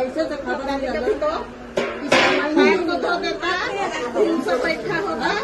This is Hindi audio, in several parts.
ऐसे तो खबर नहीं लगी तो सामान को धो देता 300 पैसा होगा।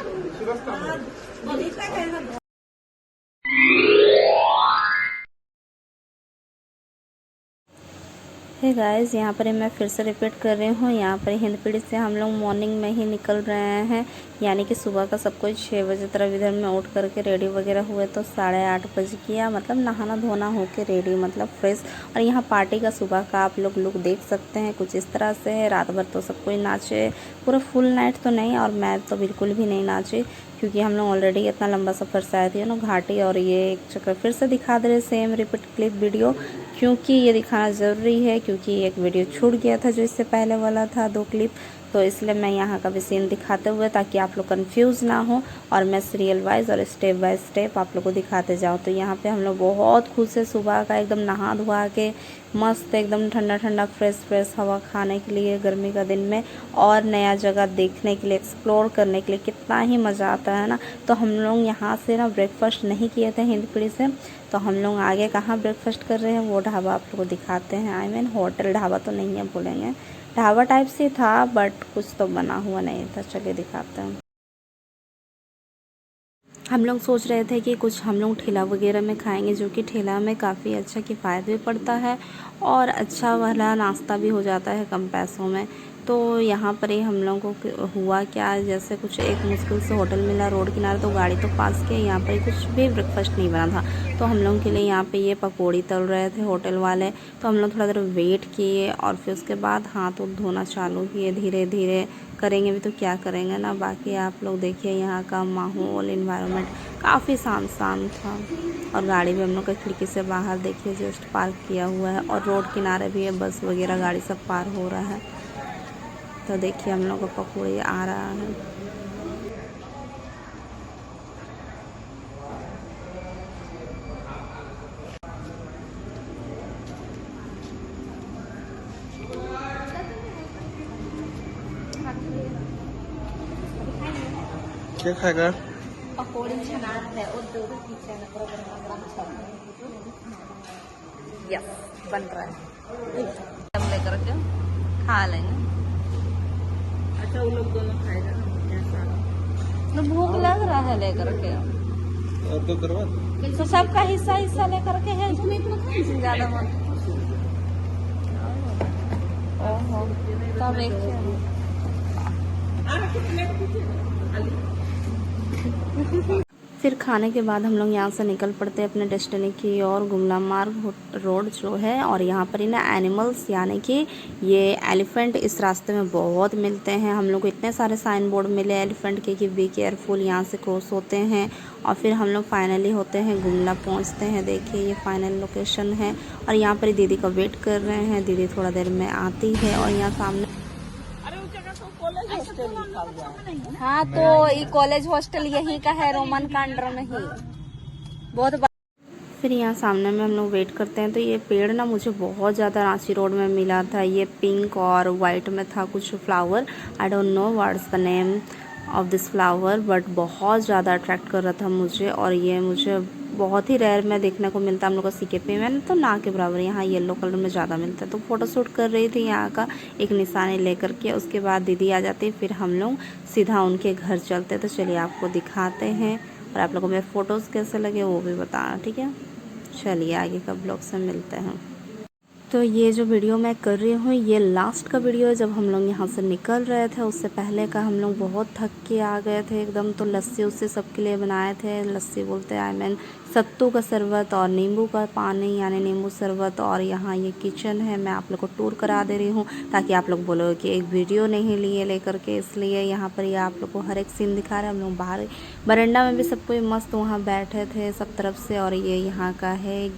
हे गाइस, यहाँ पर मैं फिर से रिपीट कर रही हूँ। यहाँ पर हिंदपीढ़ी से हम लोग मॉर्निंग में ही निकल रहे हैं, यानी कि सुबह का सब कुछ 6 बजे तरफ इधर में उठ करके रेडी वगैरह हुए तो 8:30 बजे किया, मतलब नहाना धोना होके रेडी, मतलब फ्रेश। और यहाँ पार्टी का सुबह का आप लोग लुक देख सकते हैं, कुछ इस तरह से है। रात भर तो सब कोई नाचे, पूरा फुल नाइट तो नहीं, और मैं तो बिल्कुल भी नहीं नाची क्योंकि हम लोग ऑलरेडी इतना लंबा सफ़र से आए थे ना घाटी। और ये एक चक्कर फिर से दिखा दे रहे सेम रिपीट क्लिप वीडियो, क्योंकि ये दिखाना ज़रूरी है, क्योंकि एक वीडियो छूट गया था जो इससे पहले वाला था 2 क्लिप, तो इसलिए मैं यहाँ का भी सीन दिखाते हुए ताकि आप लोग कंफ्यूज ना हो और मैं सीरियल वाइज और स्टेप बाय स्टेप आप लोग को दिखाते जाऊँ। तो यहाँ पे हम लोग बहुत खुश से सुबह का एकदम नहा धोआ के मस्त एकदम ठंडा ठंडा फ्रेश हवा खाने के लिए गर्मी का दिन में, और नया जगह देखने के लिए, एक्सप्लोर करने के लिए कितना ही मज़ा आता है ना। तो हम लोग यहाँ से ना ब्रेकफास्ट नहीं किए थे हिंदपीढ़ी से, तो हम लोग आगे कहाँ ब्रेकफास्ट कर रहे हैं वो ढाबा आप लोग को दिखाते हैं। आई मीन होटल, ढाबा तो नहीं है बोलेंगे, ढाबा टाइप से था बट कुछ तो बना हुआ नहीं था। चलिए दिखाते हैं। हम लोग सोच रहे थे कि कुछ हम लोग ठेला वगैरह में खाएंगे, जो कि ठेला में काफ़ी अच्छा किफ़ायत भी पड़ता है और अच्छा वाला नाश्ता भी हो जाता है कम पैसों में। तो यहाँ पर ही हम लोगों को हुआ क्या, जैसे कुछ एक मुश्किल से होटल मिला रोड किनारे, तो गाड़ी तो पास किया, यहाँ पर कुछ भी ब्रेकफास्ट नहीं बना था। तो हम लोगों के लिए यहाँ पे ये पकौड़ी तल रहे थे होटल वाले, तो हम लोग थोड़ा देर वेट किए और फिर उसके बाद हाथ धोना चालू किए। धीरे धीरे करेंगे भी तो क्या करेंगे ना। बाकी आप लोग देखिए यहाँ का माहौल, इन्वायरमेंट काफ़ी शांत था, और गाड़ी भी हम लोग का खिड़की से बाहर देखिए जस्ट पार्क किया हुआ है, और रोड किनारे भी है, बस वगैरह गाड़ी सब पार हो रहा है। तो देखिए हम लोग का पकौड़ी आ रहा है। क्या खाएगा? पकौड़ी छनात है और दो पीछे यस बन रहा है, हम लेकर के खा लेंगे। अच्छा वो लोग दोनों खाएगा तो भूख लग रहा है लेकर के, और तो करवा तो सबका हिस्सा लेकर के है, ज्यादा मन। ओहो, तब एक फिर खाने के बाद हम लोग यहाँ से निकल पड़ते हैं अपने डेस्टिनी की और गुमला मार्ग रोड जो है। और यहाँ पर ही ना एनिमल्स, यानी कि ये एलिफेंट इस रास्ते में बहुत मिलते हैं। हम लोग को इतने सारे साइन बोर्ड मिले एलिफेंट के कि बी केयरफुल, यहाँ से क्रॉस होते हैं। और फिर हम लोग फाइनली होते हैं गुमला पहुँचते हैं। देखिए ये फाइनल लोकेशन है, और यहाँ पर दीदी का वेट कर रहे हैं। दीदी थोड़ा देर में आती है, और यहाँ सामने हाँ, तो ये कॉलेज हॉस्टल यहीं का है, रोमन का अंडर में ही बहुत। फिर यहाँ सामने में हम लोग वेट करते हैं। तो ये पेड़ ना मुझे बहुत ज़्यादा रांची रोड में मिला था। ये पिंक और वाइट में था कुछ flower, I don't know what's the name of this flower, but बहुत ज़्यादा अट्रैक्ट कर रहा था मुझे। और ये मुझे बहुत ही रेयर में देखने को मिलता है। हम लोग का सीकेपी में तो ना के बराबर यहाँ येलो कलर में ज़्यादा मिलता है। तो फोटोशूट कर रही थी यहाँ का एक निशानी लेकर के। उसके बाद दीदी आ जाती, फिर हम लोग सीधा उनके घर चलते। तो चलिए आपको दिखाते हैं, और आप लोगों को मेरे फ़ोटोज़ कैसे लगे वो भी बताना, ठीक है। चलिए आगे का ब्लॉग से मिलते हैं। तो ये जो वीडियो मैं कर रही हूँ ये लास्ट का वीडियो है, जब हम लोग यहाँ से निकल रहे थे। उससे पहले का हम लोग बहुत थक के आ गए थे एकदम। तो लस्सी उससे सबके लिए बनाए थे, लस्सी बोलते हैं आई मीन सत्तू का शरबत और नींबू का पानी यानी नींबू शरबत। और यहाँ ये किचन है, मैं आप लोग को टूर करा दे रही हूँ ताकि आप लोग बोलो कि एक वीडियो नहीं लिए लेकर के, इसलिए यहाँ पर ये आप लोग को हर एक सीन दिखा रहे हैं। हम लोग बाहर बरंडा में भी सब कोई मस्त वहाँ बैठे थे सब तरफ से। और ये यहाँ का है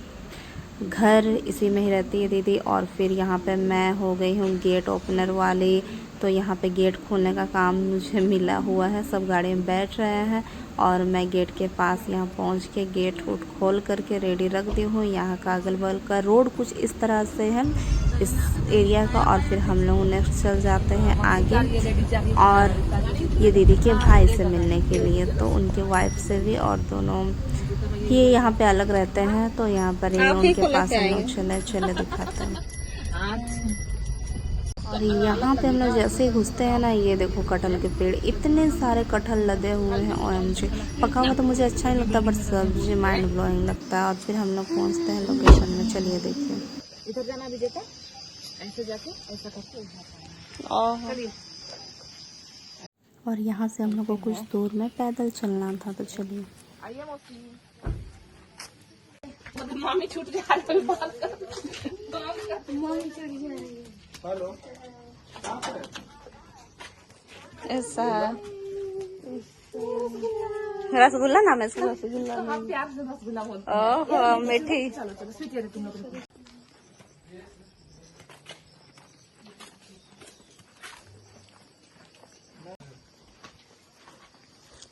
घर, इसी में ही रहती है दीदी। और फिर यहाँ पे मैं हो गई हूँ गेट ओपनर वाली। तो यहाँ पे गेट खोलने का काम मुझे मिला हुआ है। सब गाड़ी में बैठ रहे हैं और मैं गेट के पास यहाँ पहुँच के गेट खोल करके रेडी रख दी हूँ। यहाँ का अगल बगल का रोड कुछ इस तरह से है इस एरिया का। और फिर हम लोग नेक्स्ट चल जाते हैं आगे, और ये दीदी के भाई से मिलने के लिए, तो उनके वाइफ से भी। और दोनों ये यहाँ पे अलग रहते हैं, तो यहाँ पर ही उनके पास हम लोग चले दिखाते हैं। और यहाँ पे हम लोग जैसे ही घुसते हैं ना, ये देखो कटहल के पेड़, इतने सारे कटहल लदे हुए हैं। OMG, पका हुआ तो मुझे अच्छा नहीं लगता, बट सब्जी माइंड ब्लोइंग लगता है। और फिर हम लोग पहुँचते हैं लोकेशन में। चलिए देखिए, इधर जाना विजेता, ऐसे जाके ऐसा करके और यहाँ से हम लोग को कुछ दूर में पैदल चलना था, तो चलिए। आइए मामी छूट जा रही हेलो ऐसा रसगुल्ला नाम है इसका। रसगुल्ला प्यार से रसगुल्ला बोलते ओह मीठी। चलो चलो स्वीट है तुम लोग।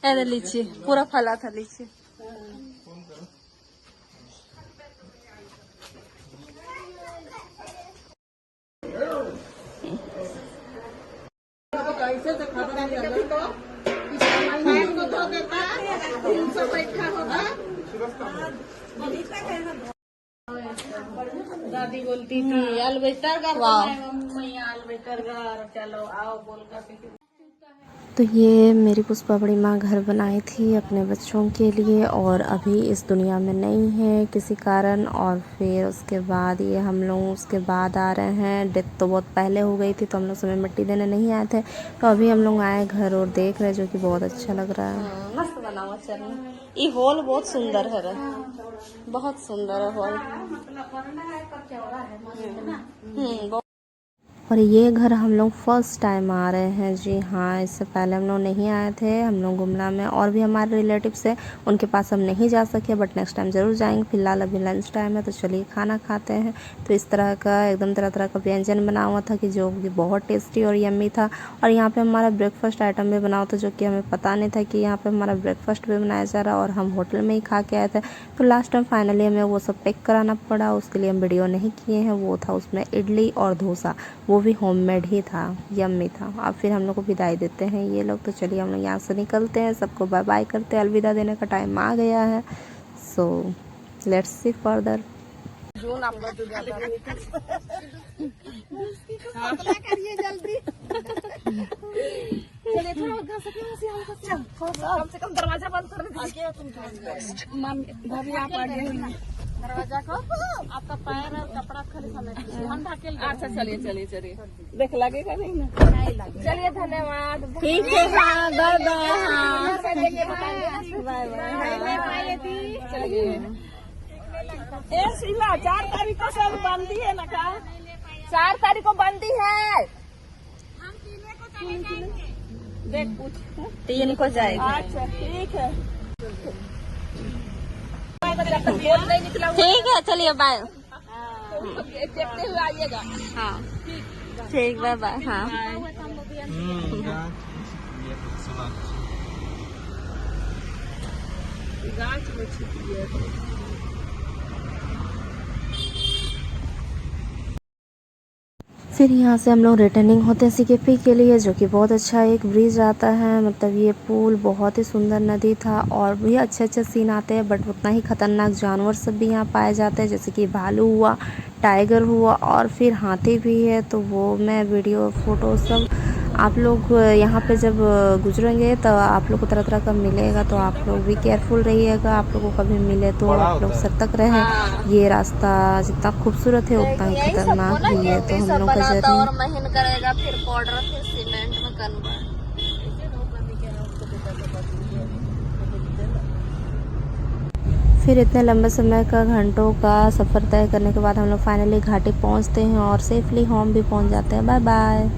अरे लीची पूरा फला था लीची। कैसे तो खबर कभी तो फाइल को धो देता 300 बैठा होगा। दादी बोलती थी अलबेस्टर घर मम्मी अलबेस्टर घर चलो आओ बोल कर। तो ये मेरी पुष्पा बड़ी माँ घर बनाई थी अपने बच्चों के लिए, और अभी इस दुनिया में नहीं है किसी कारण। और फिर उसके बाद ये हम लोग उसके बाद आ रहे हैं। डेथ तो बहुत पहले हो गई थी, तो हम लोग समय मिट्टी देने नहीं आए थे। तो अभी हम लोग आए घर और देख रहे, जो कि बहुत अच्छा लग रहा है। मस्त बना हुआ चरण। ये हॉल बहुत सुंदर है, बहुत सुंदर है हॉल। और ये घर हम लोग फर्स्ट टाइम आ रहे हैं जी। हाँ, इससे पहले हम लोग नहीं आए थे। हम लोग गुमला में और भी हमारे रिलेटिव्स हैं, उनके पास हम नहीं जा सके, बट नेक्स्ट टाइम ज़रूर जाएंगे। फिलहाल अभी लंच टाइम है, तो चलिए खाना खाते हैं। तो इस तरह का एकदम तरह तरह का व्यंजन बना हुआ था, कि जो कि बहुत टेस्टी और यम्मी था। और यहाँ पे हमारा ब्रेकफास्ट आइटम भी बना हुआ था, जो कि हमें पता नहीं था कि यहाँ पर हमारा ब्रेकफास्ट भी बनाया जा रहा, और हम होटल में ही खा के आए थे। तो लास्ट टाइम फाइनली हमें वो सब पैक कराना पड़ा, उसके लिए हम वीडियो नहीं किए हैं। वो था उसमें इडली और डोसा, वो भी होममेड ही था, यम्मी था। अब फिर हम लोग को विदाई देते हैं ये लोग। तो चलिए हम लोग यहाँ से निकलते हैं, सबको बाय बाय करते हैं। अलविदा देने का टाइम आ गया है, सो लेट्स सी फर्दर। जो नंबर जो ज्यादा करिए जल्दी। चलिए थोड़ा उधर से कम से कम दरवाजा बंद कर दीजिए। भाभी आप आगे हुई दरवाजा को, आपका पैर और कपड़ा खाली समेट हम ढकेल। अच्छा चलिए चलिए चलिए, देख लगेगा नहीं ना? नहीं लगेगा। चलिए धन्यवाद। ठीक है, हाँ बाय बाय। चलिए ए शीला, 4 तारीख को सब बंदी है ना का? 4 तारीख को बंदी है। हम 3 को चले जाएंगे। देख पूछ 3 को जाएगा। अच्छा ठीक है। ठीक है, चलिए बाय। देखते हुए आइएगा। हाँ ठीक, बाय बाय। हाँ फिर यहाँ से हम लोग रिटर्निंग होते हैं CKP के लिए, जो कि बहुत अच्छा एक ब्रिज आता है। मतलब ये पुल बहुत ही सुंदर नदी था, और भी अच्छे अच्छे सीन आते हैं, बट उतना ही खतरनाक जानवर सब भी यहाँ पाए जाते हैं, जैसे कि भालू हुआ, टाइगर हुआ, और फिर हाथी भी है। तो वो मैं वीडियो फोटो सब आप लोग यहाँ पे जब गुजरेंगे तो आप लोग को तरह तरह का मिलेगा, तो आप लोग भी केयरफुल रहिएगा। आप लोगों को कभी मिले तो आप लोग सतर्क रहें। ये रास्ता जितना खूबसूरत है उतना ही खतरनाक भी है। तो हम लोग का जर्नी और महीन करेगा, फिर पाउडर, फिर सीमेंट में कन्वर्ट। फिर इतने लंबे समय का घंटों का सफ़र तय करने के बाद हम लोग फाइनली घाटी पहुँचते हैं, और सेफली होम भी पहुँच जाते हैं। Bye bye.